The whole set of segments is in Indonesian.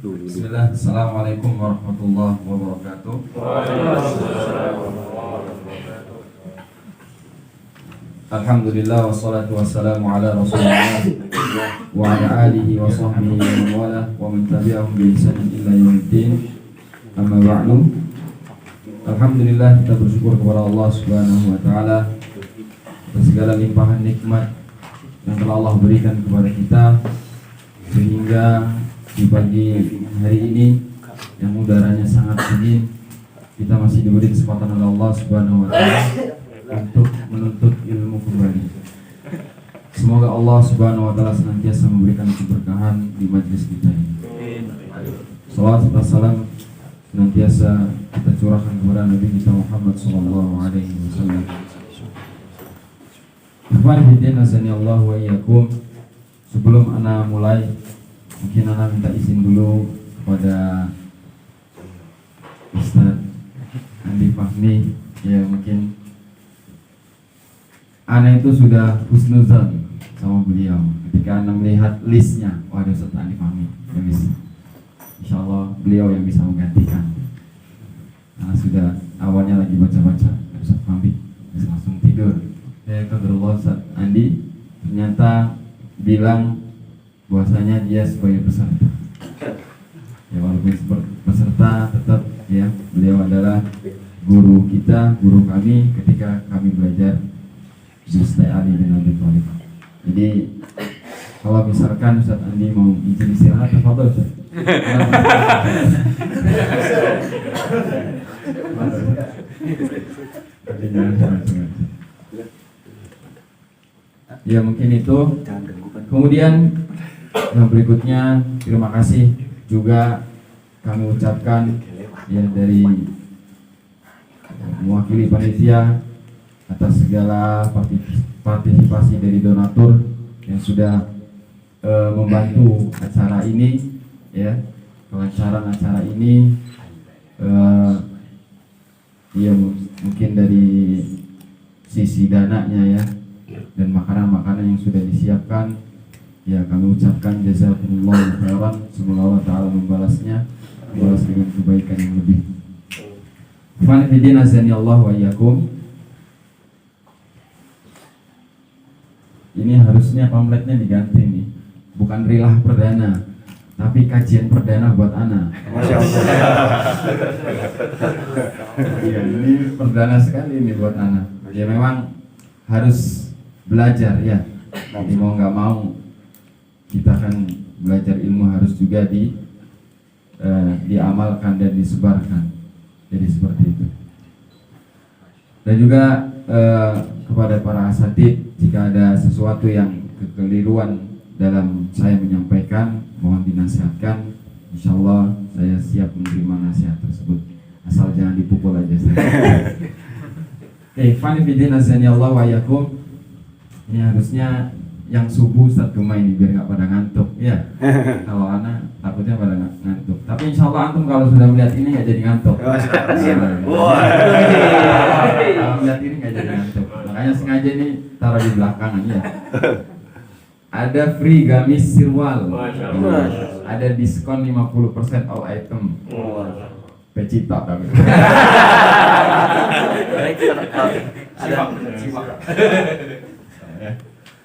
Bismillah. Assalamualaikum warahmatullahi wabarakatuh. Alhamdulillah wassalatu wassalamu ala Rasulillah wa ala alihi wa sahbihi wa man wala wa man tabi'ahum bi ihsanin ila yaumiddin. Amma ba'du. Alhamdulillah, kita bersyukur kepada Allah Subhanahu wa taala atas segala limpahan nikmat yang telah Allah berikan kepada kita, sehingga di pagi hari ini yang udaranya sangat dingin, kita masih diberi kesempatan oleh Allah Subhanahu wa taala untuk menuntut ilmu kembali. Semoga Allah Subhanahu wa taala senantiasa memberikan keberkahan di majelis kita ini. Salawat serta salam senantiasa kita curahkan kepada Nabi kita Muhammad sallallahu alaihi wasallam. Allah wa iyyakum. Sebelum ana mulai, mungkin ana minta izin dulu kepada Ustaz Andi Fahmi. Ya, mungkin ana itu sudah husnuzan sama beliau ketika ana melihat listnya. Waduh, Ustaz Andi Fahmi yang bisa, insyaallah beliau yang bisa menggantikan. Ana sudah awalnya lagi baca-baca Ustaz Fahmi, bisa langsung tidur. Qadarullah, Ustaz Andi ternyata bilang bahwasanya dia sebagai peserta. Ya, walaupun peserta, tetap ya beliau adalah guru kita, guru kami ketika kami belajar di Ustaz Ali bin Abi Thalib. Jadi kalau misalkan Ustaz Andi mau izin istirahat, tafadhol Ustaz. Ya, mungkin itu. Kemudian yang berikutnya, terima kasih juga kami ucapkan ya dari mewakili panitia atas segala partisipasi dari donatur yang sudah membantu acara ini, ya, kelancaran acara ini. Ya, mungkin dari sisi dananya ya, dan makanan-makanan yang sudah disiapkan, ya kami ucapkan jazakumullahu khairan. Semoga Allah Ta'ala membalas dengan kebaikan yang lebih. Fanfidin azani Allah wa iyyakum. Ini harusnya pamfletnya diganti nih, bukan rilah perdana, tapi kajian perdana buat ana. Masya Allah. Ya, ini perdana sekali ini buat ana. Ya memang harus belajar ya. Jadi mau nggak mau kita kan belajar ilmu harus juga diamalkan dan disebarkan. Jadi seperti itu. Dan juga kepada para asatid, jika ada sesuatu yang kekeliruan dalam saya menyampaikan, mohon dinasihatkan. Insyaallah saya siap menerima nasihat tersebut, asal jangan dipukul aja saya. Oke, fanifidin azani Allah wa iyyakum. Ini harusnya yang subuh Ustaz Gema ini biar nggak pada ngantuk ya. Kalau anak takutnya pada ngantuk. Tapi insya Allah antum kalau sudah melihat ini nggak jadi ngantuk. Kalau melihat ini nggak jadi ngantuk. Makanya sengaja ini taruh di belakangan ya. Ada free gamis sirwal. Ada diskon 50% all item. Pecita kami.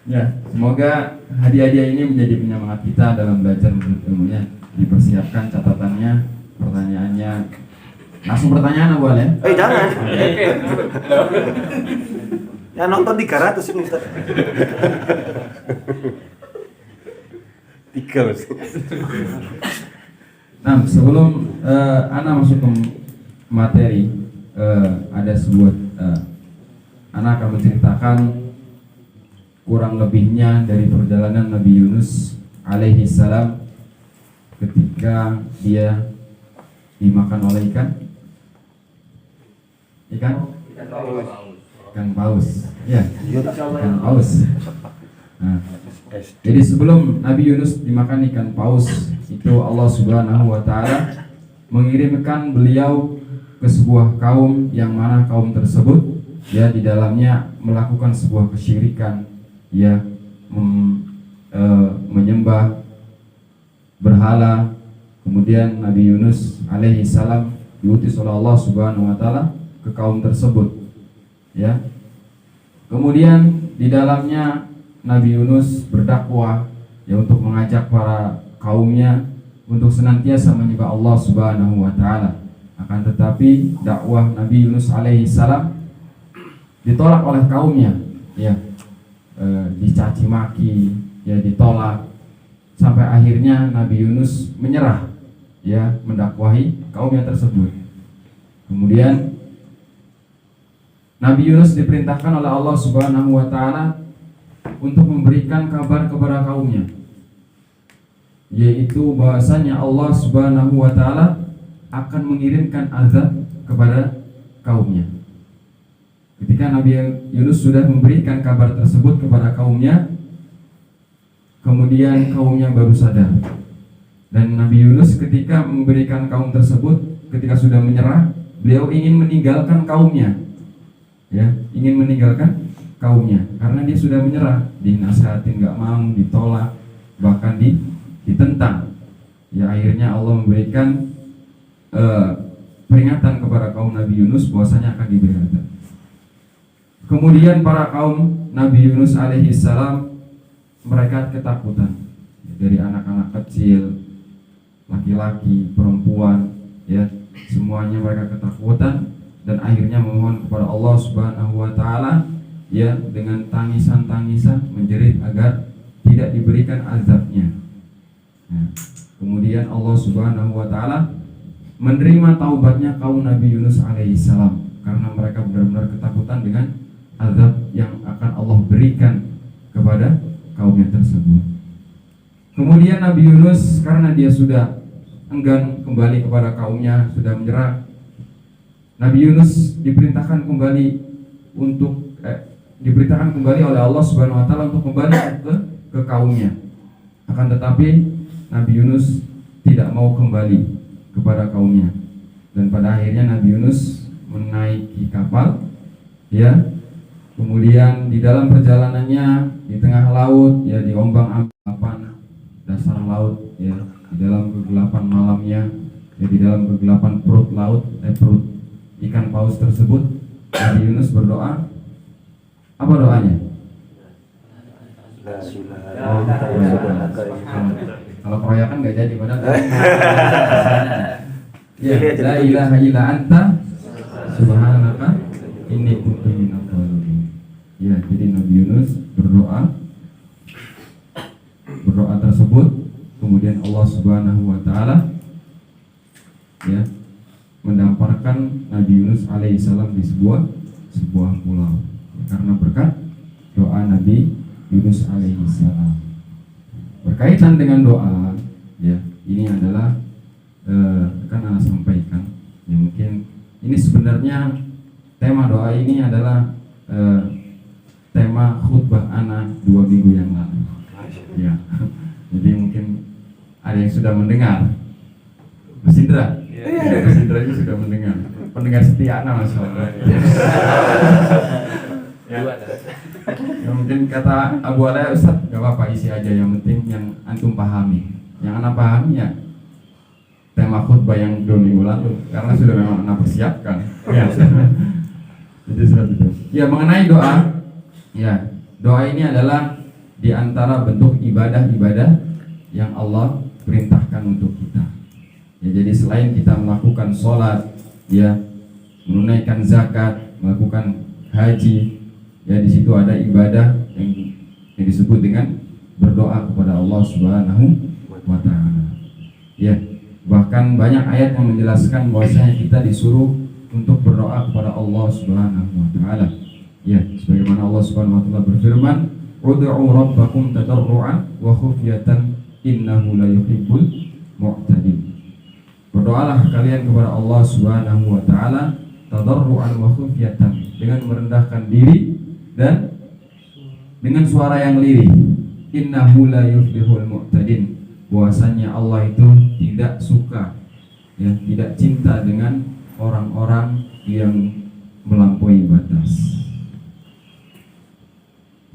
Ya, semoga hadiah-hadiah ini menjadi penyemangat kita dalam belajar menuntut ilmunya. Dipersiapkan catatannya, pertanyaannya. Langsung pertanyaan boleh ya? Jangan. Ya nonton 300 ini Ustaz. 300. Nah, sebelum ana masuk ke materi, ada sebuah ana akan menceritakan kurang lebihnya dari perjalanan Nabi Yunus alaihi salam ketika dia dimakan oleh ikan paus. Ya, ikan paus. Nah, jadi sebelum Nabi Yunus dimakan ikan paus, itu Allah Subhanahu wa taala mengirimkan beliau ke sebuah kaum yang mana kaum tersebut ya di dalamnya melakukan sebuah kesyirikan, ya menyembah berhala Kemudian Nabi Yunus alaihi salam diutus oleh Allah Subhanahu wa taala ke kaum tersebut. Ya. Kemudian di dalamnya Nabi Yunus berdakwah ya untuk mengajak para kaumnya untuk senantiasa menyembah Allah Subhanahu wa taala. Akan tetapi dakwah Nabi Yunus alaihi salam ditolak oleh kaumnya, ya. Dicaci maki, ya, ditolak, sampai akhirnya Nabi Yunus menyerah, ya, mendakwahi kaumnya tersebut. Kemudian Nabi Yunus diperintahkan oleh Allah Subhanahu wa taala untuk memberikan kabar kepada kaumnya, yaitu bahwasanya Allah Subhanahu wa taala akan mengirimkan azab kepada kaumnya. Ketika Nabi Yunus sudah memberikan kabar tersebut kepada kaumnya, kemudian kaumnya baru sadar. Dan Nabi Yunus ketika memberikan kaum tersebut, ketika sudah menyerah, beliau ingin meninggalkan kaumnya, ya, ingin meninggalkan kaumnya karena dia sudah menyerah, dinasihatin nggak mau, ditolak, bahkan ditentang. Ya, akhirnya Allah memberikan peringatan kepada kaum Nabi Yunus bahwasanya akan diberi azab. Kemudian para kaum Nabi Yunus alaihi salam mereka ketakutan, dari anak-anak kecil, laki-laki, perempuan, ya, semuanya mereka ketakutan dan akhirnya memohon kepada Allah Subhanahu wa taala, ya, dengan tangisan-tangisan menjerit agar tidak diberikan azabnya. Nah, kemudian Allah Subhanahu wa taala menerima taubatnya kaum Nabi Yunus alaihi salam karena mereka benar-benar ketakutan dengan azab yang akan Allah berikan kepada kaumnya tersebut. Kemudian Nabi Yunus karena dia sudah enggan kembali kepada kaumnya, sudah menyerah, Nabi Yunus diperintahkan kembali oleh Allah Subhanahu wa taala untuk kembali ke kaumnya. Akan tetapi Nabi Yunus tidak mau kembali kepada kaumnya. Dan pada akhirnya Nabi Yunus menaiki kapal, ya. Kemudian di dalam perjalanannya di tengah laut, ya, di ombang-ambing dasar laut, ya, di dalam kegelapan malamnya, ya, di dalam kegelapan perut ikan paus tersebut, Nabi Yunus berdoa. Apa doanya? Kalau keroyakan nggak jadi padahal. Ya, la ilaha illa anta subhanaka inni kuntu minadh dhalimin. Ya, jadi Nabi Yunus berdoa tersebut, kemudian Allah Subhanahu wa taala, ya, mendamparkan Nabi Yunus alaihissalam di sebuah pulau karena berkat doa Nabi Yunus alaihissalam. Berkaitan dengan doa, ya, ini adalah akan saya sampaikan, ya, mungkin ini sebenarnya tema doa ini adalah tema khutbah ana 2 minggu yang lalu, ya. Jadi mungkin ada yang sudah mendengar. Mas Indra, ya, Mas Indra itu sudah mendengar, pendengar setia ana, Mas. Ya. Ya, mungkin kata Abu Alaya, Ustaz, gak apa-apa, isi aja, yang penting yang antum pahami. Yang anak pahami ya tema khutbah yang 2 minggu lalu, karena sudah memang anak persiapkan. Ya. Jadi sudah itu. Ya, mengenai doa, ya, doa ini adalah di antara bentuk ibadah-ibadah yang Allah perintahkan untuk kita. Ya, jadi selain kita melakukan sholat, ya, menunaikan zakat, melakukan haji, ya, di situ ada ibadah yang disebut dengan berdoa kepada Allah Subhanahu wa taala. Ya, bahkan banyak ayat yang menjelaskan bahwasanya kita disuruh untuk berdoa kepada Allah Subhanahu wa taala. Ya, sebagaimana Allah Subhanahu wa taala berfirman, "Ud'u rabbakum tadarruan wa khufyatan innahu la yuhibbul mu'tadin." Berdoalah kalian kepada Allah Subhanahu wa taala tadarruan wa khufyatan, dengan merendahkan diri dan dengan suara yang lirih. Innahu la yuhibbul mu'tadin, bahwasanya Allah itu tidak suka, ya, tidak cinta dengan orang-orang yang melampaui batas.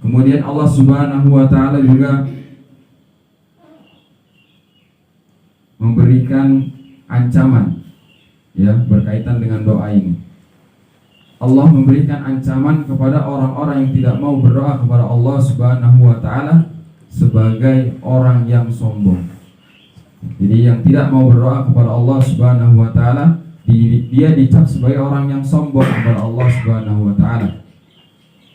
Kemudian Allah Subhanahu wa taala juga memberikan ancaman ya berkaitan dengan doa ini. Allah memberikan ancaman kepada orang-orang yang tidak mau berdoa kepada Allah Subhanahu wa taala sebagai orang yang sombong. Jadi yang tidak mau berdoa kepada Allah Subhanahu wa taala, dia dicap sebagai orang yang sombong kepada Allah Subhanahu wa taala.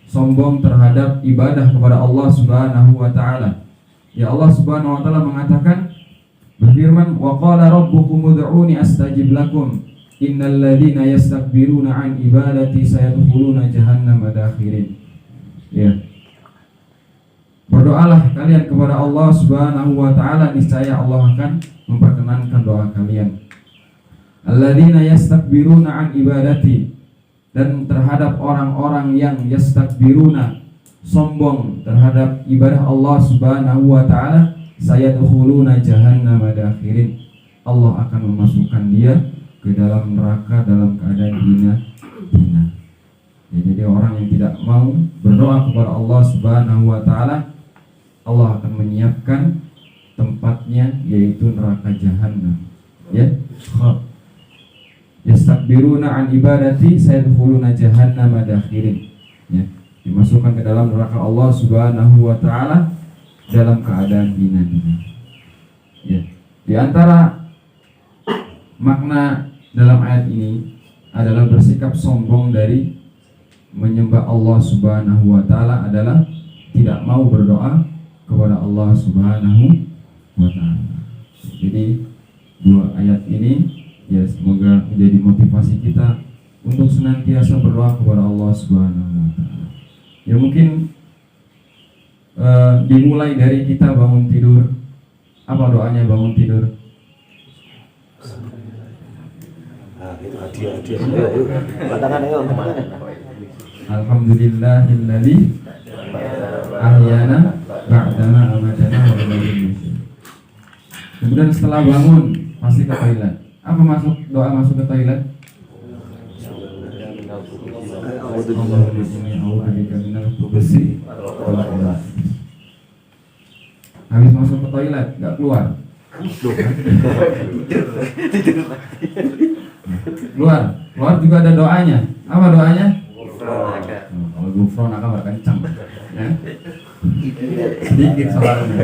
Sombong terhadap ibadah kepada Allah Subhanahu wa taala. Ya Allah Subhanahu wa taala mengatakan, berfirman, wa qala rabbukum ud'uni astajib lakum innal ladzina yastakbiruna an ibadati sayadkhuluna jahannama dakhirin. Ya. Berdoalah kalian kepada Allah Subhanahu wa taala, niscaya Allah akan memperkenankan doa kalian. Alladzina yastakbiruna an ibadati, dan terhadap orang-orang yang yastakbiruna, sombong terhadap ibadah Allah Subhanahu wa taala, sayadkhuluna jahannama dakhirin. Allah akan memasukkan dia ke dalam neraka dalam keadaan hina. Ya, jadi orang yang tidak mau berdoa kepada Allah Subhanahu wa taala, Allah akan menyiapkan tempatnya, yaitu neraka jahanam. Ya. Yastakbiruna an ibadati sayadkhuluna jahannama dakhirin. Ya, dimasukkan ke dalam neraka Allah Subhanahu wa taala dalam keadaan hina. Ya. Di antara makna dalam ayat ini adalah bersikap sombong dari menyembah Allah Subhanahu wa taala adalah tidak mau berdoa kepada Allah Subhanahu wa taala. Jadi dua ayat ini ya semoga menjadi motivasi kita untuk senantiasa berdoa kepada Allah Subhanahu wa taala. Ya mungkin dimulai dari kita bangun tidur. Apa doanya bangun tidur? Itu hadiah. Katakan ayo kemana? Alhamdulillahilladzi ahyana ba'dama amatana wa ilayhi nusyur. Kemudian setelah bangun pasti ke toilet. Apa doa masuk ke toilet? Habis masuk ke toilet nggak keluar? Keluar juga ada doanya. Apa doanya? Kalau gufron akan berkencang. Ya. Sedikit soalnya.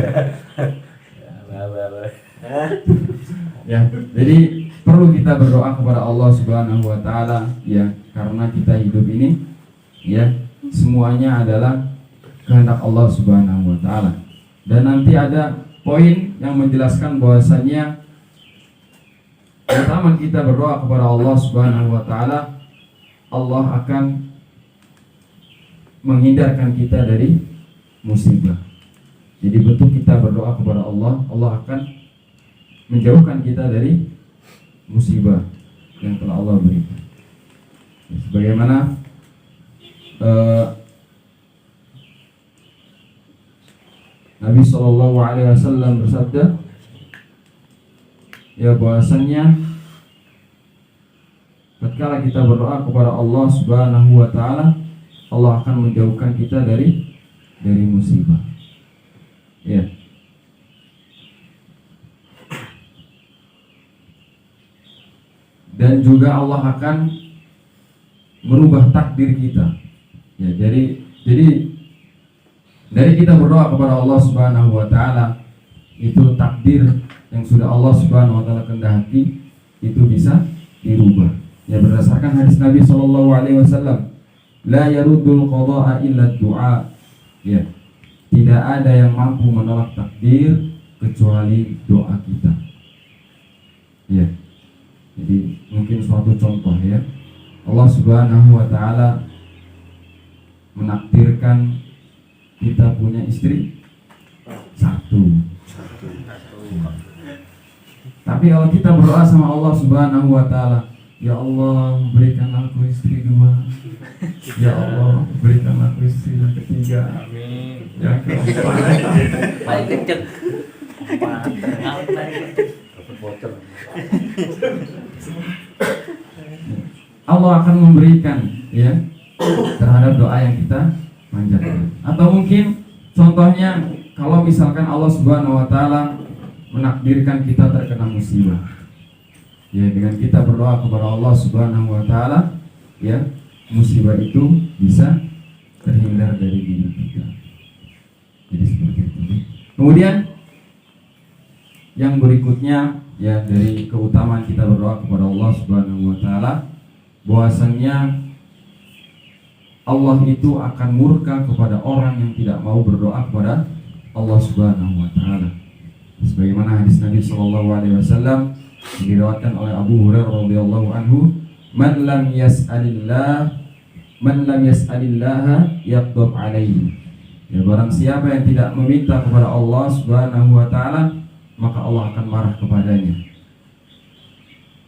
Ya, jadi perlu kita berdoa kepada Allah Subhanahu wa taala ya, karena kita hidup ini ya semuanya adalah kehendak Allah Subhanahu wa taala. Dan nanti ada poin yang menjelaskan bahwasanya pertama kita berdoa kepada Allah Subhanahu wa taala, Allah akan menghindarkan kita dari musibah. Jadi bentuk kita berdoa kepada Allah, Allah akan menjauhkan kita dari musibah yang telah Allah berikan. Sebagaimana Nabi SAW bersabda, ya bahwasannya ketika kita berdoa kepada Allah Subhanahu wa taala, Allah akan menjauhkan kita dari musibah. Ya. Dan juga Allah akan merubah takdir kita. Ya, jadi dari kita berdoa kepada Allah Subhanahu wa taala, itu takdir yang sudah Allah Subhanahu wa taala kehendaki itu bisa dirubah. Ya, berdasarkan hadis Nabi sallallahu alaihi wasallam, la yaruddul qada'a illa du'a. Ya. Tidak ada yang mampu menolak takdir kecuali doa kita. Ya. Jadi mungkin suatu contoh ya, Allah Subhanahu wa taala menakdirkan kita punya istri satu. Tapi kalau kita berdoa sama Allah Subhanahu wa taala, ya Allah berikan aku istri dua, ya Allah berikan aku istri yang ketiga, amin, yang keempat, paling kenceng, Allah akan memberikan ya terhadap doa yang kita panjatkan. Atau mungkin contohnya kalau misalkan Allah Subhanahu wa taala menakdirkan kita terkena musibah. Ya, dengan kita berdoa kepada Allah Subhanahu wa taala, ya, musibah itu bisa terhindar dari diri kita. Jadi seperti itu. Kemudian yang berikutnya, ya, dari keutamaan kita berdoa kepada Allah Subhanahu wa taala, bahwasannya Allah itu akan murka kepada orang yang tidak mau berdoa kepada Allah Subhanahu wa taala. Sebagaimana hadis Nabi sallallahu alaihi wasallam diriwayatkan oleh Abu Hurairah radhiyallahu anhu, man lam yas'alillah yaghdab alaihi. Ya, barang siapa yang tidak meminta kepada Allah Subhanahu wa taala, maka Allah akan marah kepadanya.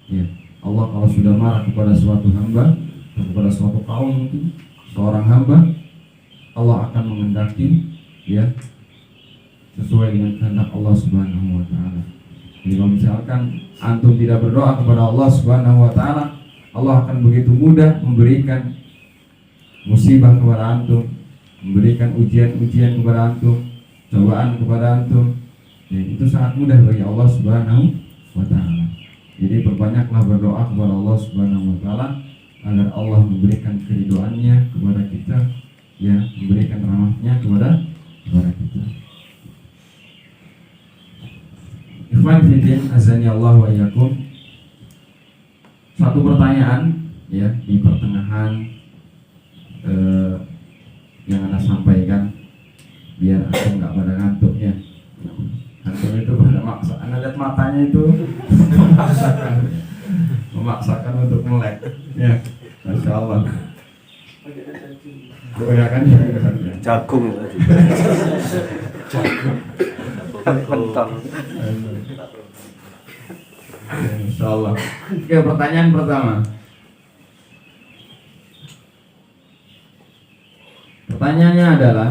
Ya, Allah kalau sudah marah kepada suatu hamba atau kepada suatu kaum, mungkin seorang hamba, Allah akan mengendaki, ya, sesuai dengan kehendak Allah Subhanahu wa taala. Jadi kalau misalkan antum tidak berdoa kepada Allah Subhanahu wa taala, Allah akan begitu mudah memberikan musibah kepada antum, memberikan ujian-ujian kepada antum, cobaan kepada antum. Ya, itu sangat mudah bagi Allah Subhanahu wa taala. Jadi perbanyaklah berdoa kepada Allah Subhanahu wa taala agar Allah memberikan keridhoannya kepada kita, ya, memberikan rahmatnya kepada kita. Ikhwan fillah, azani Allah wa iyyakum. Satu pertanyaan, ya, di pertengahan yang Anda sampaikan, biar aku nggak pada ngantuk, ya. Antum itu pada maksa, Anda lihat matanya itu memaksakan untuk melek, ya, Masya Allah. Ya kan? Jagung. Kentang. Insya Allah. Oke, pertanyaan pertama. Pertanyaannya adalah,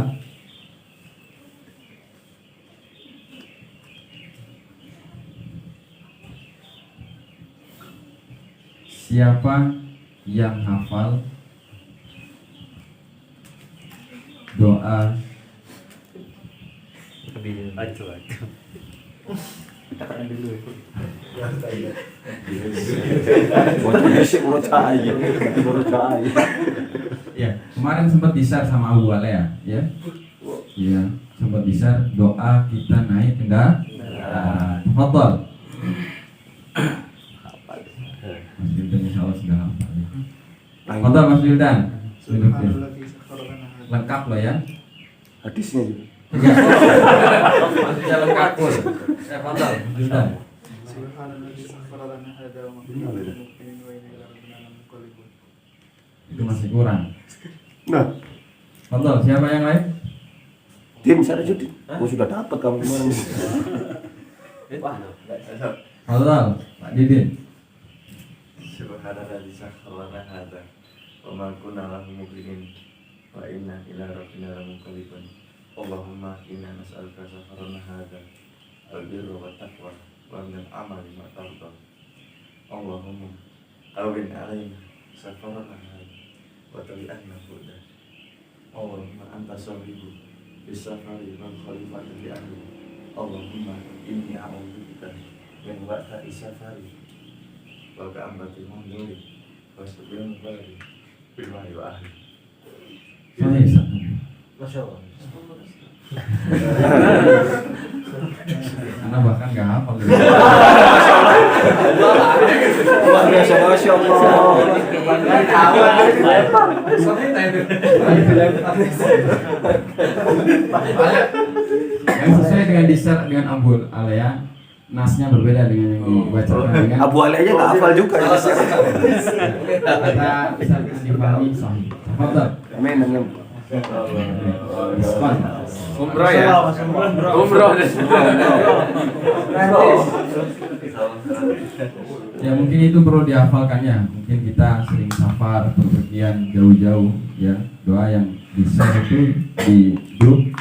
siapa yang hafal doa ya, kemarin sempat di-share sama Abu Alea, ya. Iya, sempat di-share doa kita naik kendaraan. Tafadhol. Mas Wildan insyaallah sudah hafal, ya. Tafadhol Mas Wildan. Lengkap loh, ya. Hadisnya juga. Maksudnya lengkap pun. Tafadhol Mas Wildan. Itu masih kurang. Nah, Tafadhol, siapa yang lain? Din, saya Judin. Oh, sudah dapat kamu kemarin. Tafadhol, Pak Didin. Subhanalladzi sakhkhara lana hadza wa ma kunna lahu muqrinin wa inna ila rabbina lamunqalibun. Allahumma inna nas'aluka safarana hadza al-birra wa taqwa wa min al-amali ma tarda. Allahumma awin alaina safarana hadza wa tabi'anna huda. Allahumma anta sahibu bis-safari wal khalifatu li ahli. Allahumma inni a'udzubika min wa'tha'i safari wa ka'ambatil manduri wa su'il baladi bil ma'i wa ahli. Masya Allah. Karena bahkan nggak hafal. Luar biasa, Masya Allah. Yang sesuai dengan di-share dengan Abu Alea, nasnya berbeda dengan yang dibacakan dengan Abu Ali aja nggak hafal juga. kata bisa dipahami sahih. Tafadhol. Amin, amin. Respon. Umroh ya? Umroh. Ya, mungkin itu perlu dihafalkan, ya. Mungkin kita sering safar, perpergian jauh-jauh, ya. Doa yang di-share itu di grup.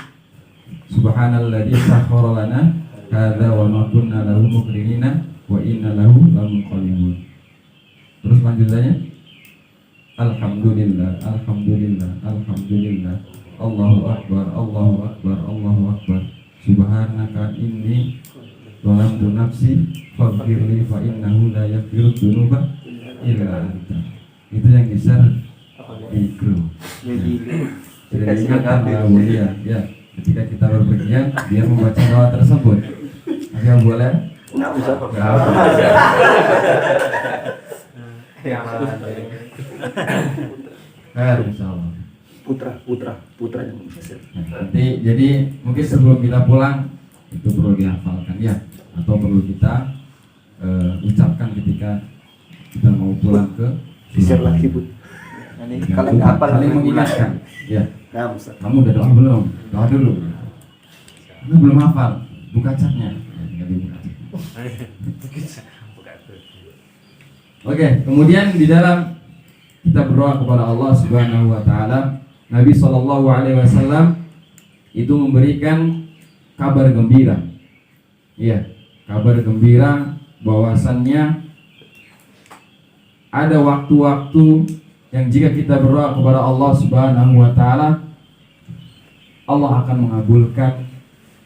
Subhanalladzi sakhkhara lana hadza wa ma kunna lahu muqrinina wa inna lahu lamunqalibun. Terus lanjutannya, alhamdulillah, alhamdulillah, alhamdulillah. Allahu akbar, Allahu akbar, Allahu akbar. Subhanaka inni Zalamtu nafsi faghfirli fa innahu la yaghfiru dzunuba illa anta. Itu yang bisa ikru. Sudah diingatkan oleh mulia ya. Ketika kita berpergian, dia membaca doa tersebut. Apa boleh? Nggak usah. Insyaallah. Putra yang Mesir. Nanti jadi mungkin sebelum kita pulang itu perlu dihafalkan ya, atau perlu kita ucapkan ketika kita mau pulang ke Share lagi, Bu. Kalian hafal, saling mengingatkan. Ya. Nah, Ustaz. Kamu udah doa belum? Doa dulu. Kamu belum hafal, buka catnya. Ya, tinggal dibuka. Oke, kemudian di dalam kita berdoa kepada Allah Subhanahu wa taala, Nabi sallallahu alaihi wasallam itu memberikan kabar gembira. Iya, kabar gembira bahwasannya ada waktu-waktu yang jika kita berdoa kepada Allah Subhanahu wa taala, Allah akan mengabulkan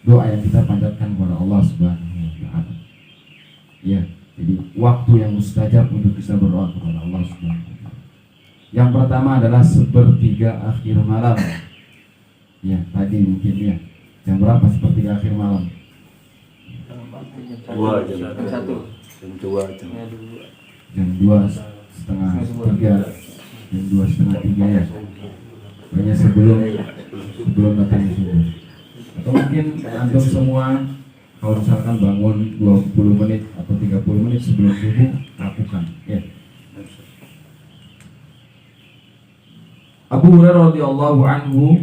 doa yang kita panjatkan kepada Allah Subhanahu wa taala. Ya, jadi waktu yang mustajab untuk bisa berdoa kepada Allah Subhanahu wa taala. Yang pertama adalah sepertiga akhir malam. Ya, tadi mungkin ya. Jam berapa sepertiga akhir malam? Jam 2:30, jam 2:30 ya. Pokoknya sebelum datang subuh. Atau mungkin antum semua kalau misalkan bangun 20 menit atau 30 menit sebelum subuh, lakukan ya. Abu Hurairah radhiyallahu anhu,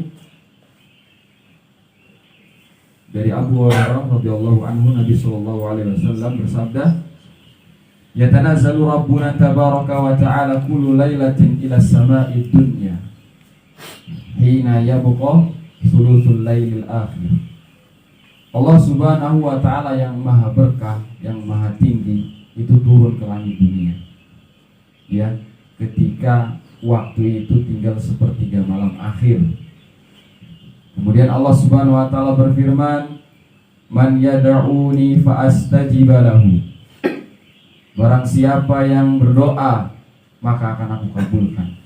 dari Abu Hurairah radhiyallahu anhu, Nabi sallallahu alaihi wasallam bersabda, "Yatanazzalu Rabbuna tabaraka wa ta'ala kullu lailatin ila as-sama'i dunya hina yabqa thuluthul lailil akhir." Allah Subhanahu wa taala yang maha berkah, yang maha tinggi itu turun ke langit dunia. Ya, ketika waktu itu tinggal sepertiga malam akhir. Kemudian Allah Subhanahu wa taala berfirman, "Man yad'uni fa astajiba lahu." Barang siapa yang berdoa, maka akan aku kabulkan.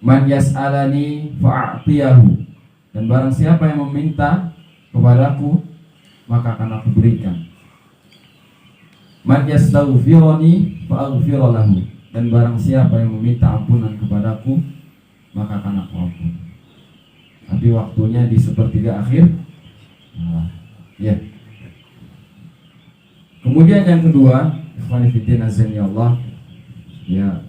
Man yas'alani fa'atiyahu. Dan barang siapa yang meminta kepadaku, maka akan aku berikan. Man yastaghfiruni fa'aghfir lahu. Dan barang siapa yang meminta ampunan kepadaku, maka akan aku ampuni. Tapi waktunya di sepertiga akhir. Ya. Kemudian yang kedua, ikhwan fillah azza Allah, ya,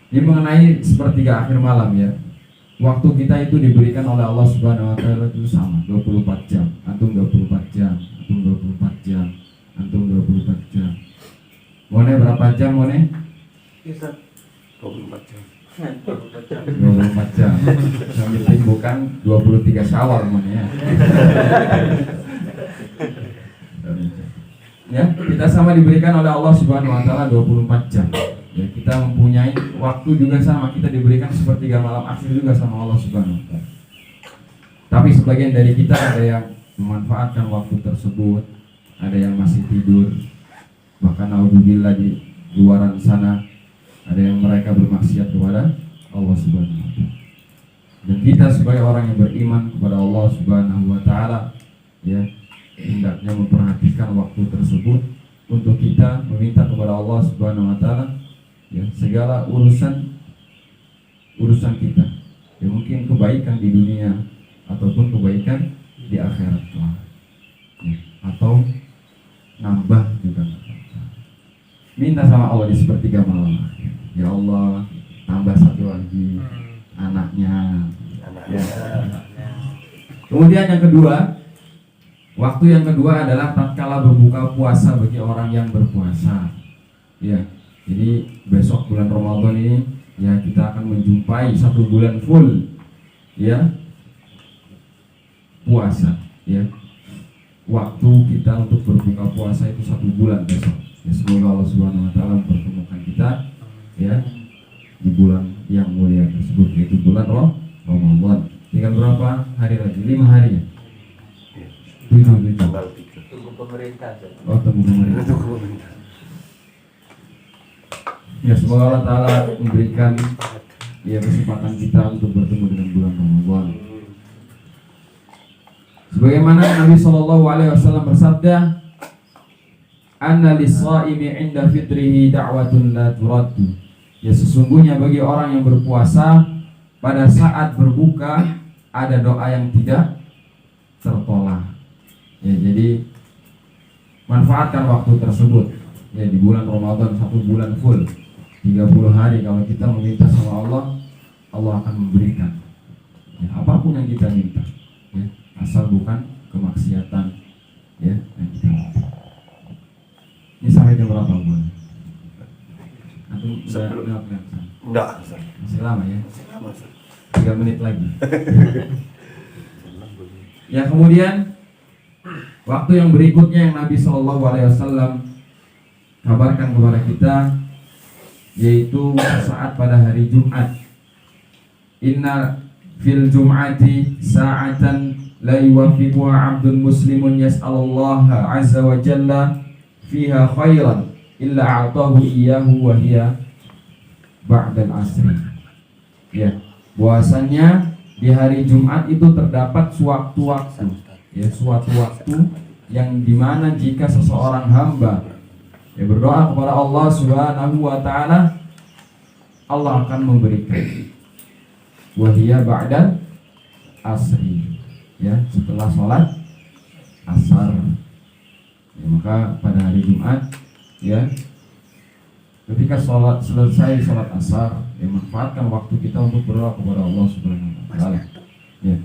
ini mengenai sepertiga akhir malam ya. Waktu kita itu diberikan oleh Allah Subhanahu wa taala itu sama, 24 jam. Antum 24 jam, antum 24 jam, antum 24 jam. Mone berapa jam mone? 24 jam. 24 jam. Yang penting bukan 23 Syawal mone ya. Ya, kita sama diberikan oleh Allah Subhanahu wa taala 24 jam. Ya, kita mempunyai waktu juga sama, kita diberikan sepertiga malam akhir juga sama Allah Subhanahu wa taala. Tapi sebagian dari kita ada yang memanfaatkan waktu tersebut, ada yang masih tidur. Bahkan naudzubillah di luaran sana ada yang mereka bermaksiat kepada Allah Subhanahu wa taala. Dan kita sebagai orang yang beriman kepada Allah Subhanahu wa taala, ya, hendaknya memperhatikan waktu tersebut untuk kita meminta kepada Allah Subhanahu wa taala ya segala urusan kita. Ya mungkin kebaikan di dunia ataupun kebaikan di akhirat kelak. Ya, atau nambah juga. Minta sama Allah di sepertiga malam. Ya Allah, tambah satu lagi anaknya. Ya. Kemudian yang kedua, waktu yang kedua adalah tatkala berbuka puasa bagi orang yang berpuasa. Ya, jadi besok bulan Ramadan ini ya kita akan menjumpai 1 bulan full ya puasa ya. Waktu kita untuk berbuka puasa itu 1 bulan besok. Ya, semoga Allah Subhanahu wa taala mempertemukan kita ya di bulan yang mulia tersebut, yaitu bulan Ramadan. Tinggal berapa hari lagi? 5 hari ya. Oh, temu pemerintah. Ya, semoga Allah Ta'ala memberikan kesempatan kita untuk bertemu dengan bulan Ramadan. Sebagaimana Nabi SAW bersabda, "Anna lis-shaimi 'inda fitrihi da'watun la turaddu." Ya, sesungguhnya bagi orang yang berpuasa pada saat berbuka ada doa yang tidak tertolak. Ya, jadi manfaatkan waktu tersebut. Ya, di bulan Ramadan 1 bulan full 30 hari kalau kita meminta sama Allah, Allah akan memberikan. Ya, apapun yang kita minta. Ya, asal bukan kemaksiatan. Ya, yang kita minta. Ini sampai jam berapa bulan? Atau Enggak, masih lama ya? masih lama, Ustaz. 3 menit lagi. Ya, kemudian waktu yang berikutnya yang Nabi SAW kabarkan kepada kita, yaitu saat pada hari Jumat. Inna fil Jum'ati sa'atan la yuwafiquha 'abdun muslimun yas'alullaha 'azza wa jalla fiha khairan illa a'tahu iyyahu wa hiya ba'dal asri. Ya, bahwasannya di hari Jumat itu terdapat suatu waktu, ya, suatu waktu yang dimana jika seseorang hamba berdoa kepada Allah Subhanahu wa Ta'ala, Allah akan memberikan. Wahia ba'dal asri, ya, setelah sholat asar. Ya, maka pada hari Jumat, ya, ketika selesai sholat asar, ya, manfaatkan waktu kita untuk berdoa kepada Allah Subhanahu wa Ta'ala. Ya.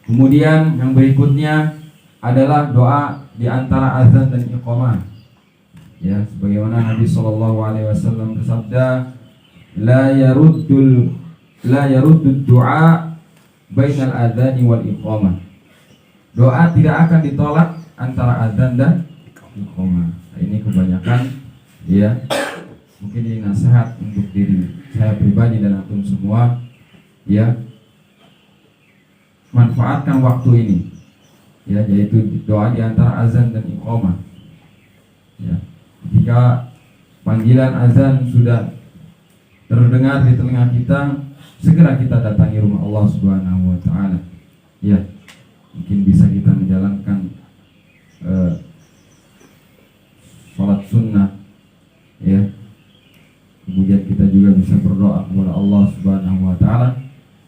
Kemudian yang berikutnya adalah doa di antara azan dan iqamah. Ya, sebagaimana Nabi SAW bersabda, la yaruddud du'a bainal adzani wal iqamah. Doa tidak akan ditolak antara azan dan iqamah. Nah, ini kebanyakan, ya, mungkin ini nasihat untuk diri saya pribadi dan antum semua, ya, manfaatkan waktu ini, ya, yaitu doa di antara azan dan iqamah. Ya, jika panggilan azan sudah terdengar di telinga kita, segera kita datangi rumah Allah Subhanahu wa Ta'ala. Ya, mungkin bisa kita menjalankan sholat sunnah, ya. Kemudian kita juga bisa berdoa kepada Allah Subhanahu wa Ta'ala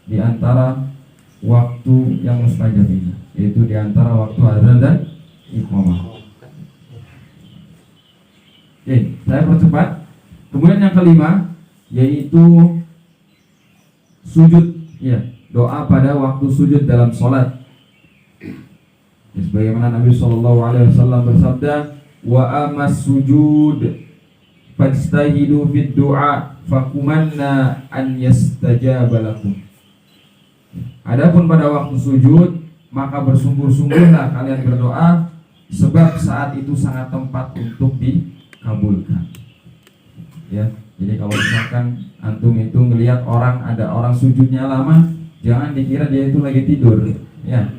di antara waktu yang mustajab ini, yaitu di antara waktu azan dan iqamah. Oke, saya percepat. Kemudian yang kelima yaitu sujud, ya, doa pada waktu sujud dalam sholat. Ya, sebagaimana Nabi SAW bersabda, wa amas sujud fajtahidu fid du'a fakumanna an yastajaba lakum. Adapun pada waktu sujud, maka bersungguh-sungguhlah kalian berdoa, sebab saat itu sangat tepat untuk dikabulkan. Ya, jadi kalau misalkan antum itu melihat ada orang sujudnya lama, jangan dikira dia itu lagi tidur. Ya,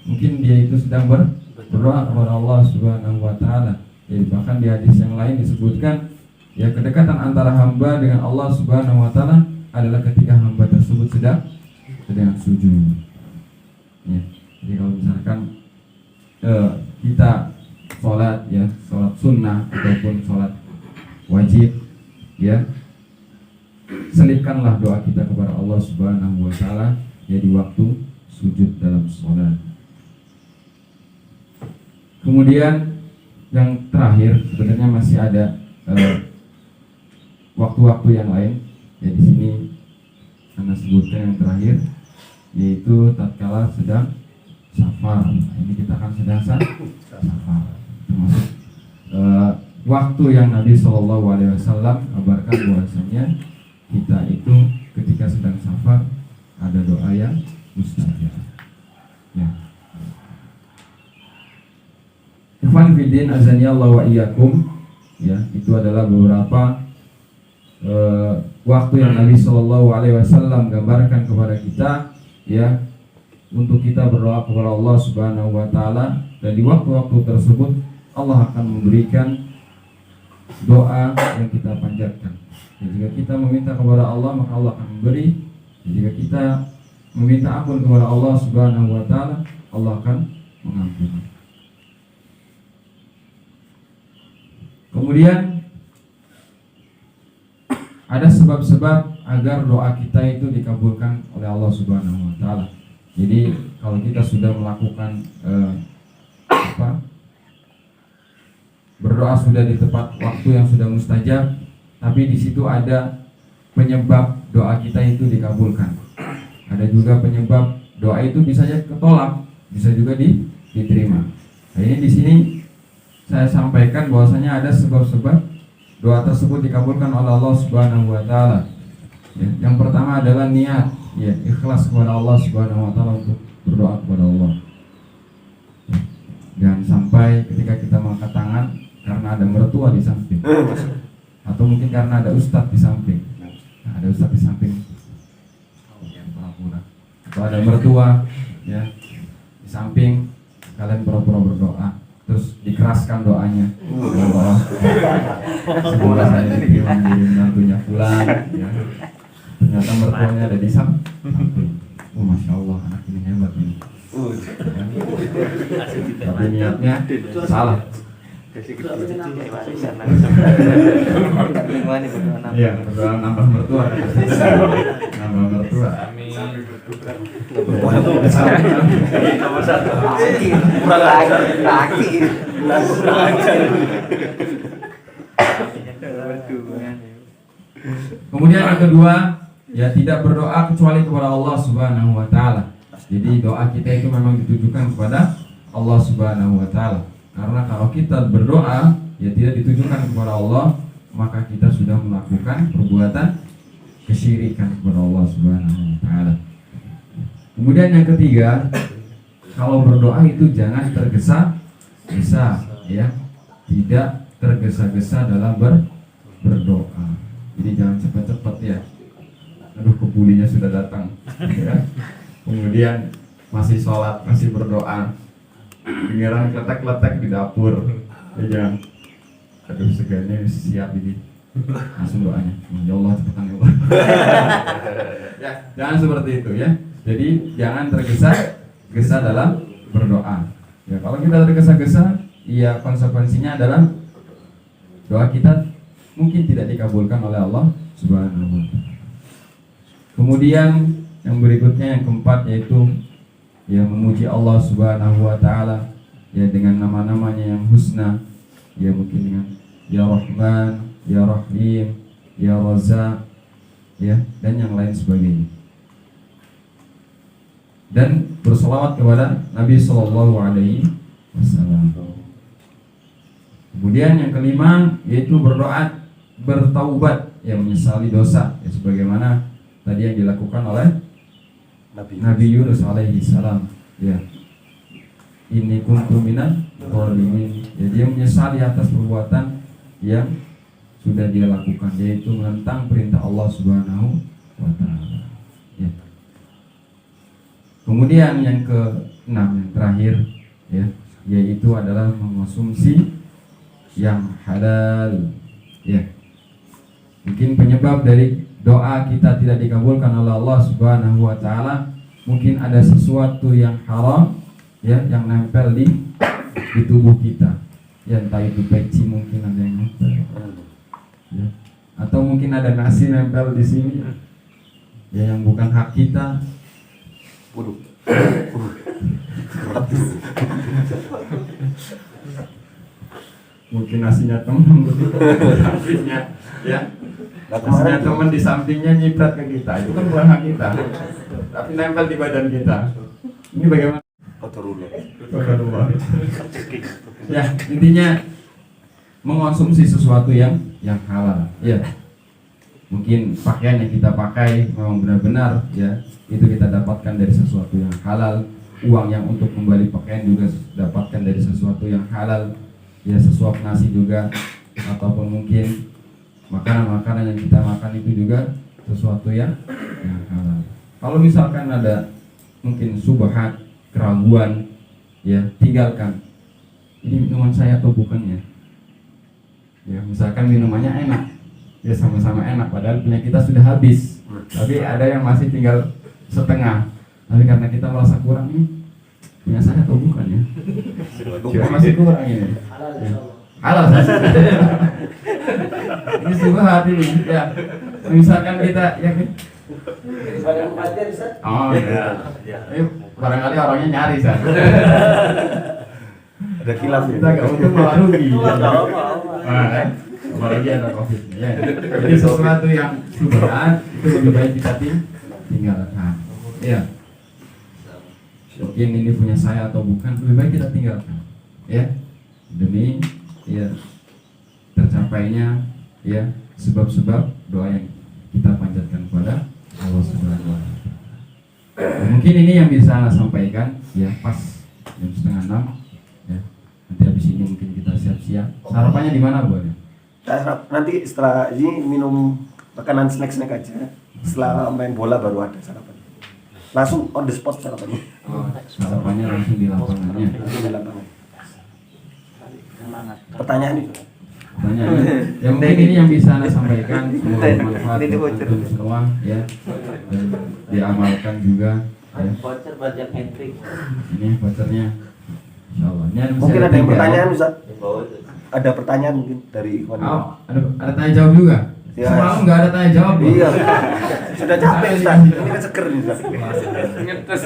mungkin dia itu sedang berdoa kepada Allah Subhanahu wa Ta'ala. Jadi bahkan di hadis yang lain disebutkan, ya, kedekatan antara hamba dengan Allah Subhanahu wa Ta'ala adalah ketika hamba tersebut sedang sujud. Ya, jadi kalau misalkan kita sholat, ya, sholat sunnah ataupun sholat wajib, ya, selipkanlah doa kita kepada Allah Subhanahu wa Ta'ala, ya, di waktu sujud dalam sholat. Kemudian yang terakhir, sebenarnya masih ada waktu-waktu yang lain, ya, di sini Anda sebutkan yang terakhir, yaitu tatkala sedang safar. Ini kita akan sedang safar, termasuk waktu yang Nabi SAW kabarkan bahwasanya kita itu ketika sedang safar ada doa yang mustajab. Ya. Ikhwan fillah azani Allah wa iyyakum, ya, itu adalah beberapa waktu yang Nabi SAW gambarkan kepada kita, ya, untuk kita berdoa kepada Allah Subhanahu wa Ta'ala. Dan di waktu-waktu tersebut Allah akan memberikan doa yang kita panjatkan. Dan jika kita meminta kepada Allah, maka Allah akan memberi. Dan jika kita meminta ampun kepada Allah Subhanahu wa taala, Allah akan mengampuni. Kemudian ada sebab-sebab agar doa kita itu dikabulkan oleh Allah Subhanahu wa taala. Jadi kalau kita sudah melakukan berdoa sudah di tepat waktu yang sudah mustajab, tapi di situ ada penyebab doa kita itu dikabulkan. Ada juga penyebab doa itu bisa saja ketolak, bisa juga diterima. Nah, ini di sini saya sampaikan bahwasanya ada sebab-sebab doa tersebut dikabulkan oleh Allah Subhanahu wa taala. Ya, yang pertama adalah niat, ya, ikhlas kepada Allah Subhanahu wa taala untuk berdoa kepada Allah. Ya, jangan sampai ketika kita mengangkat tangan karena ada mertua di samping, atau mungkin karena ada ustadz di samping. Nah, ada ustadz di samping, pura-pura, atau ada mertua, ya, di samping, kalian pura-pura berdoa, terus dikeraskan doanya. Allah, semoga saya diterima menjadi menantunya fulan, ya. Ternyata mertuanya ada di samping. Oh, masya Allah, anak ini hebat ini. Ya. Tapi niatnya salah. Iya, berdoa nambah mertua. Nambah mertua. Nomor 1. Kurang laki. Kemudian yang kedua, ya, tidak berdoa kecuali kepada Allah Subhanahu wa taala. Jadi doa kita itu memang ditujukan kepada Allah Subhanahu wa taala. Karena kalau kita berdoa ya tidak ditujukan kepada Allah, maka kita sudah melakukan perbuatan kesyirikan kepada Allah Subhanahu wa taala. Kemudian yang ketiga, kalau berdoa itu jangan tergesa-gesa, ya. Tidak tergesa-gesa dalam berdoa. Jadi jangan cepat-cepat, ya. Aduh, kebulinya sudah datang, ya. Kemudian masih sholat, masih berdoa, giliran kletek-kletek di dapur, ya jangan. Aduh, segarnya siap ini, langsung doanya, ya Allah cepetan ya Allah. Ya, jangan seperti itu, ya. Jadi jangan tergesa-gesa dalam berdoa. Ya, kalau kita tergesa-gesa, ya konsekuensinya adalah doa kita mungkin tidak dikabulkan oleh Allah Subhanahu wa taala. Kemudian yang berikutnya, yang keempat, yaitu ya memuji Allah Subhanahu wa taala, ya dengan nama-namanya yang husna, ya mungkin dengan ya Rahman, ya Rahim, ya Razzaq, ya, dan yang lain sebagainya. Dan berselawat kepada Nabi Sallallahu Alaihi Wasallam. Kemudian yang kelima, yaitu berdoa bertaubat, ya menyesali dosa, ya sebagaimana tadi yang dilakukan oleh Nabi Yunus alaihi salam, ya. Ini kuntu minan zalimin. Jadi dia menyesali atas perbuatan yang sudah dia lakukan, yaitu menentang perintah Allah Subhanahu wa taala. Ya. Kemudian yang keenam, yang terakhir, ya, yaitu adalah mengonsumsi yang halal, ya. Mungkin penyebab dari doa kita tidak dikabulkan oleh Allah Subhanahu wa taala, mungkin ada sesuatu yang haram, ya, yang nempel di tubuh kita. Ya, entah itu peci, mungkin ada yang nempel. Ya. Atau mungkin ada nasi nempel di sini. Ya, yang bukan hak kita. Waduh. Mungkin nasinya teman sampingnya, ya. Nasinya teman di sampingnya nyiprat ke kita, itu kan bukan hak kita, tapi nempel di badan kita. Ini bagaimana? Qadarullah. Ya, intinya mengonsumsi sesuatu yang halal, ya. Mungkin pakaian yang kita pakai memang benar-benar, ya, itu kita dapatkan dari sesuatu yang halal. Uang yang untuk membeli pakaian juga dapatkan dari sesuatu yang halal, ya, sesuap nasi juga, ataupun mungkin makanan-makanan yang kita makan itu juga sesuatu yang halal. Kalau misalkan ada mungkin subhat, keraguan, ya, tinggalkan. ini minuman saya atau bukan ya. Ya, misalkan minumannya enak, ya sama-sama enak, padahal punya kita sudah habis, tapi ada yang masih tinggal setengah. Tapi karena kita merasa kurang nih, punya saya atau bukan ya? Masih kurang ini. Halal sih. Ini subhat ini, ya. Misalkan kita ya. Oh ya. Barangkali orangnya nyari sah. Ada kilaf Kita nggak untung malah rugi. Apalagi ada COVID ya. Jadi sesuatu yang subhat itu lebih baik kita tinggalkan. Iya. Mungkin ini punya saya atau bukan, lebih baik kita tinggalkan. Ya. Demi ya tercapainya ya sebab-sebab doa yang kita panjatkan kepada Allah Subhanahu wa Ta'ala. Mungkin ini yang bisa sampaikan ya pas jam 5:30 ya. Nanti habis ini mungkin kita siap-siap. Sarapannya di mana, Bu? Nanti setelah ini minum makanan snack-snack aja. Setelah main bola baru ada sarapan. Langsung on the spot sarapannya. Oh, sarapannya langsung di lapangannya. Langsung di lapangan. Pertanyaan itu. Ya mungkin ini yang bisa Anda sampaikan, semoga bermanfaat untuk antum semua ya, dan diamalkan juga ya. Voucher buat yang hat-trick. Ini vouchernya insyaallah. Ini Mungkin ada yang pertanyaan Ustaz. Di bawah itu. Ada pertanyaan mungkin dari Ikhwan. Oh, ada tanya jawab juga? Ya. Semalam nggak ada tanya jawab, Bu? Iya. Sudah capek Ustaz. Ini kan seger nih Ustaz. Ngetes.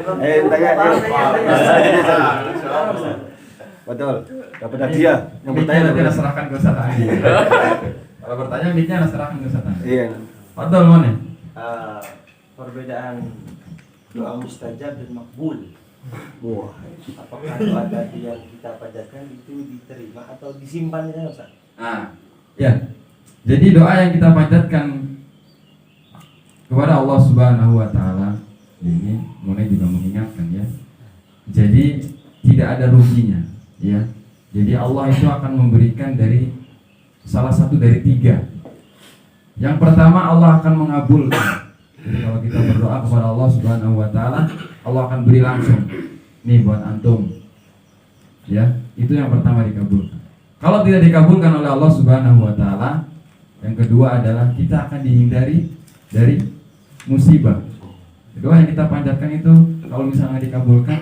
Tanya. Betul. Dapat hadiah. Yang bertanya nanti Anda serahkan ke Ustaz Andi. Kalau bertanya mic-nya Anda serahkan ke Ustaz Andi. Iya. Betul, mana? Perbedaan doa mustajab dan makbul. Wah. Apakah doa tadi yang kita panjatkan itu diterima atau disimpan ya Ustaz? Ya. Jadi doa yang kita panjatkan kepada Allah Subhanahu wa Ta'ala ini mulai juga mengingatkan ya. Jadi tidak ada ruginya ya. Jadi Allah itu akan memberikan dari salah satu dari 3. Yang pertama, Allah akan mengabulkan. Jadi kalau kita berdoa kepada Allah Subhanahu wa Ta'ala, Allah akan beri langsung. Nih buat antum. Ya, itu yang pertama dikabulkan. Kalau tidak dikabulkan oleh Allah Subhanahu wa Ta'ala, yang kedua adalah kita akan dihindari dari musibah. Doa yang kita panjatkan itu kalau misalnya dikabulkan,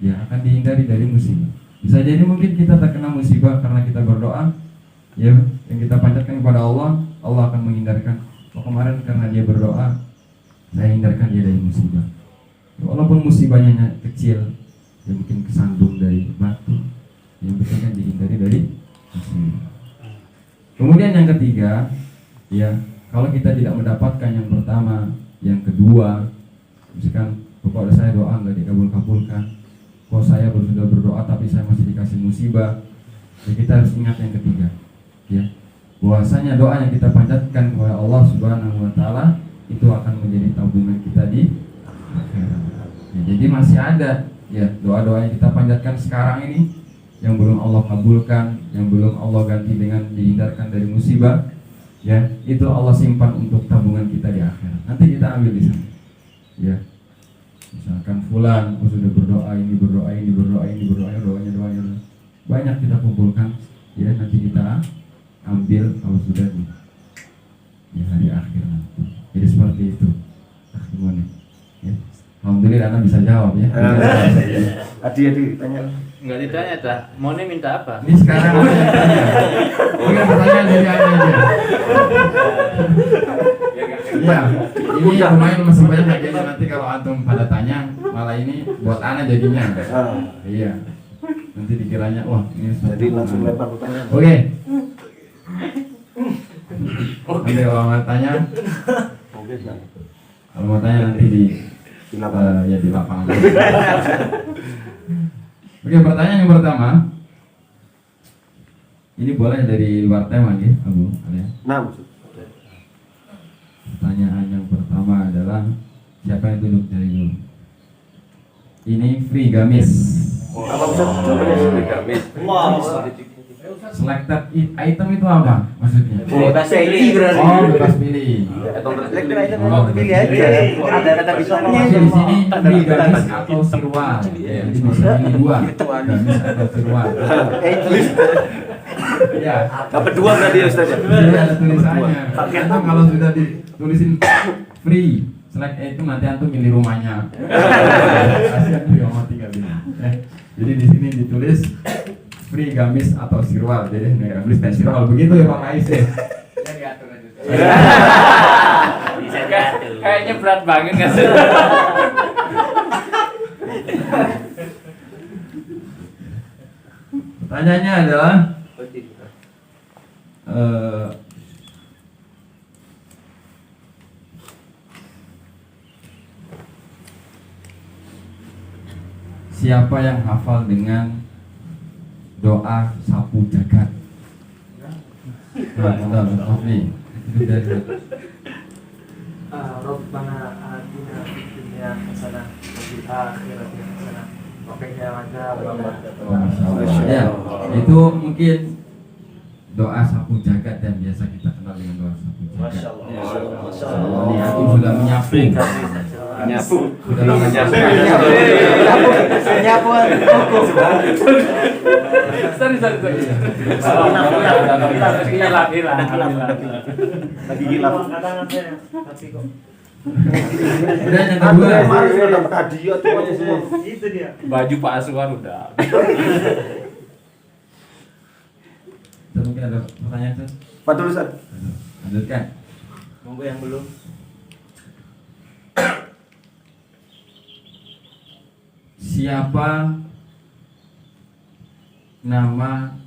ya akan dihindari dari musibah. Bisa jadi mungkin kita terkena musibah karena kita berdoa, ya yang kita panjatkan kepada Allah, Allah akan menghindarkan. Oh, kemarin karena dia berdoa, saya hindarkan dia dari musibah. Walaupun musibahnya kecil, ya mungkin kesandung dari batu, yang penting kan dihindari dari musibah. Kemudian yang ketiga, ya kalau kita tidak mendapatkan yang pertama, yang kedua, misalkan kepada saya doa nggak dikabul-kabulkan, kok saya sudah berdoa tapi saya masih dikasih musibah, ya kita harus ingat yang ketiga, ya bahwasanya doa yang kita panjatkan kepada Allah Subhanahu wa Ta'ala itu akan menjadi tabungan kita di akhirat. Ya, jadi masih ada ya doa-doa yang kita panjatkan sekarang ini yang belum Allah kabulkan, yang belum Allah ganti dengan dihindarkan dari musibah, ya itu Allah simpan untuk tabungan kita di akhirat. Nanti kita ambil di sana. Ya, misalkan fulan sudah berdoa ini doanya banyak kita kumpulkan, ya nanti kita ambil kalau sudah di hari akhir nanti. Jadi seperti itu. Gimana? Ya. Alhamdulillah Anda bisa jawab ya. Adi tanya. Enggak ditanya dah. Maunya minta apa? Ini sekarang ada yang tanya. Mungkin pertanyaan dari Anda aja. Iya, ini lumayan masih banyak hadiahnya, nanti kalau antum pada tanya malah ini buat Ana jadinya. Iya. Nanti dikiranya wah ini Jadi langsung lempar pertanyaan. Oke. Nanti kalau mau tanya, kalau mau tanya nanti di lapangan. Ya di lapangan. Oke, pertanyaan yang pertama. Ini boleh dari luar tema ya, Abu. Nah, Pertanyaan yang pertama adalah siapa yang tunjuk dari dulu? Ini free gamis. apa Ustaz? Jawabannya Gamis. Wah. Selected item itu apa maksudnya? Bebas pilih berarti. Oh, bebas pilih. Selected item mau pilih aja. Ada kata pisahnya. Masih di sini free gamis atau sirwal. Jadi bisa pilih dua, gamis atau sirwal. Ya. Dapat dua berarti ya Ustaz. Jadi ada tulisannya. Antum kalau sudah ditulisin free select itu nanti antum milih rumahnya. Kasihan tuh yang mati gak bisa. Jadi di sini ditulis free gamis atau sirwal. Jadi gamis dan sirwal begitu ya Pak Ais ya. Bisa diatur. Kayaknya berat banget nggak sih? Pertanyaannya adalah siapa yang hafal dengan doa sapu jagat? Nah, itu dari Rabbana atina fid dunya hasanah wa fil akhirati hasanah wa qina adzabannar. Oh, Masya Allah. Ya, itu mungkin doa sapu jagat yang biasa kita kenal dengan doa sapu jagat. Masya Allah. Ini aku sudah menyapu. Sudah menyapu. Nyapu. Sorry. Lagi hilaf. Tapi kok Udah yang kedua. Kemarin sudah dapat hadiah tuh semua. itu dia. Baju Pak Aswar udah. Mungkin ada pertanyaan Ustaz? Padahal Ustaz. Lanjutkan. Monggo yang belum. Siapa nama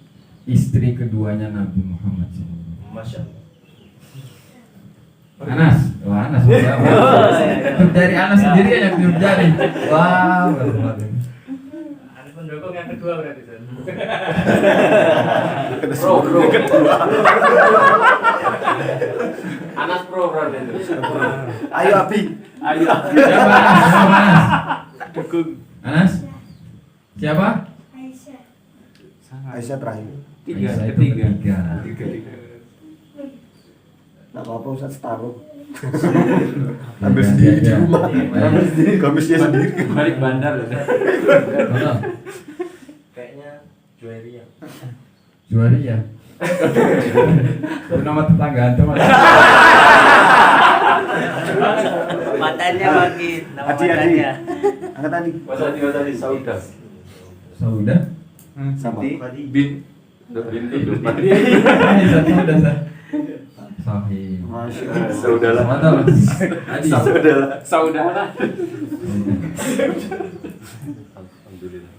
istri keduanya Nabi Muhammad SAW? Masya Allah. Anas. Wah, Anas. Dari Anas sendiri yang jari. Wah, berat. Ada pendukung yang kedua berarti San. Pro. Anas pro berarti itu. Ayo Abi. Ayo. Siapa Anas? Siapa Anas? Anas? Siapa? Aisyah terakhir. Aisyah itu ketiga. Nggak apa-apa Ustaz taruh. Ambil sendiri di rumah. Ambil sendiri, gamisnya sendiri. Balik bandar loh. Betul. Kayaknya Jueria. Juari ya. Itu nama tetangga antum. Matanya makin. Nama Adi. matanya. Angkat tadi. Tadi Sauda. Sauda. Sama. Bin itu Satu udah sah. Sahih. Masya Allah. Saudara. Mantap. Adi. Saudara. Alhamdulillah.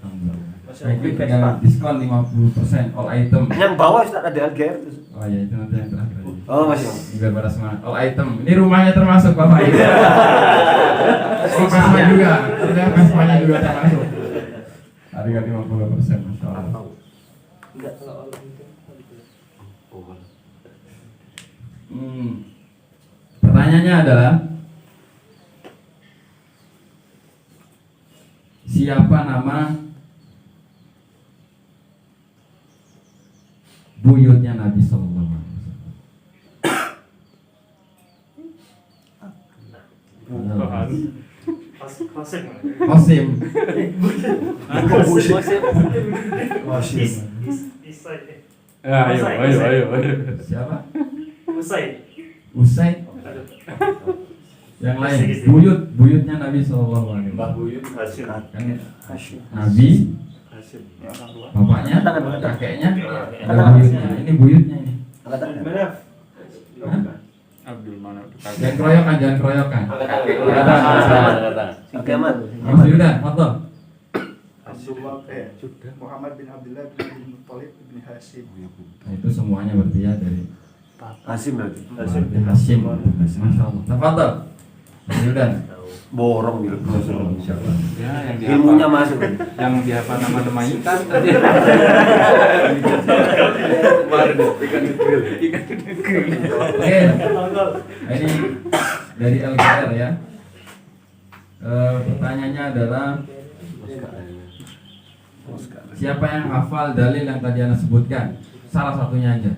Baik, tinggal diskon 50% all item. Yang bawah Ustaz ada LGR tuh. Oh ya, itu nanti yang terakhir aja. Oh masih. Biar pada semangat. All item. Ini rumahnya termasuk Bapak Ibu. Oh, Vespa juga. Ternyata Vespanya juga termasuk. Harga 50%, Masya Allah. Enggak kalau Allah itu. Pertanyaannya adalah siapa nama buyutnya Nabi Sallallahu Alaihi Wasallam? Qasim. Ayo. Siapa? Usai. Usaid. Yang lain buyutnya Nabi Sallallahu Alaihi Mbah Wasallam. Buyut Hasim. Kan Hasyim. Nabi, Hasim. bapaknya, kakeknya, ada buyutnya. Ini buyutnya ini. Angkat tangan. Hah? Abdul Mana. Jangan keroyokan, jangan keroyokan. Oke aman. Mas Yuda, foto. Muhammad bin Abdullah bin Abdul Muttalib bin Hashim. Nah, itu semuanya berarti ya dari Hasim berarti. Hashim. Masya Allah. Nah, foto. Mas Yuda. Borong gitu. Ya, yang Ilmunya masuk. yang dihafal nama-nama ikan tadi. Oke. Nah, ini dari LKR ya. Pertanyaannya adalah siapa yang hafal dalil yang tadi Anda sebutkan? salah satunya aja.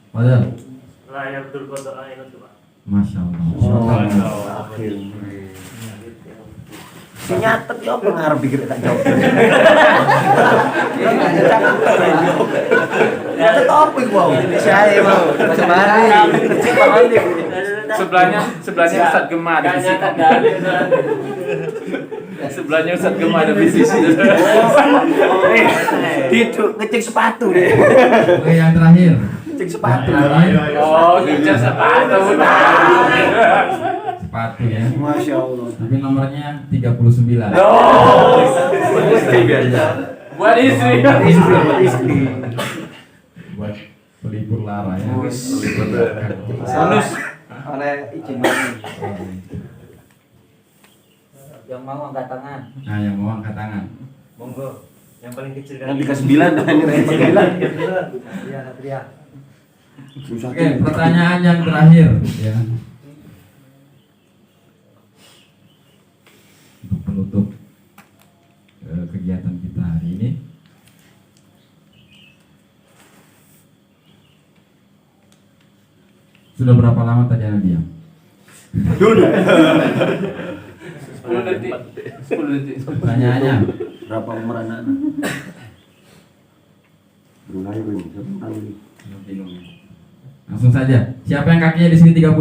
Padahal Layar berfoto air itu Pak. Masya Allah. Si nyatet ya apa ngarep pikir tak jawab. Nyatet apa iku mau? Saya mau. Sebelahnya Ustaz Gema ada di sini. Sebelahnya Ustaz Gema ada bisnis. Itu ngecek sepatu deh. Oke, yang terakhir. Ngecek sepatu. Oh, ngecek sepatu. Sepatu ya. Masya Allah. Tapi nomornya 39. Buat istri. Istri. Buat pelipur lara ya. Bonus oleh izin yang mau angkat tangan. Nah, yang mau angkat tangan. Monggo. Yang paling kecil kan. Yang ke-9 dan yang ke-9. Iya, Satria. Oke, pertanyaan yang terakhir ya. Untuk penutup kegiatan kita hari ini. Sudah berapa lama tadi Anda diam? 10 detik. Pertanyaannya, Berapa umur anak-anak? Mulai langsung saja. Siapa yang kakinya di sini 39?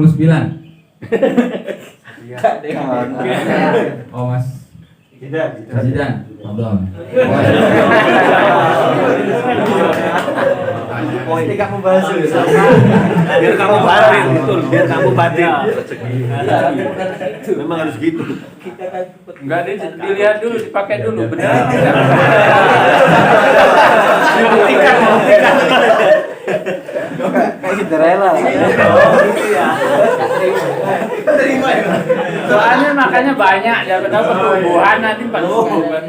Oh, Mas Zidan. Pardon. Ini kamu bahas biar kamu batin, betul. Biar kamu batin. Memang harus gitu. Enggak, dilihat dulu, dipakai dulu, benar tidak? kayak Cinderella. Soalnya makanya banyak, ya tahu pertumbuhan nanti pertumbuhan.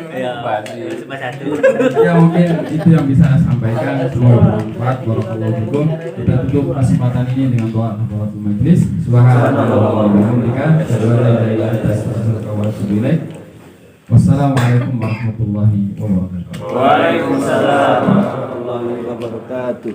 Ya mungkin itu yang bisa saya sampaikan. Semoga bermanfaat. Barakallahu fikum. Kita tutup kesempatan ini dengan doa kafaratul majlis. Subhanallah wa bihamdika, asyhadu an la ilaha illa anta, astaghfiruka wa atubu ilaik. Wassalamualaikum warahmatullahi wabarakatuh. Waalaikumsalam. warahmatullahi wabarakatuh.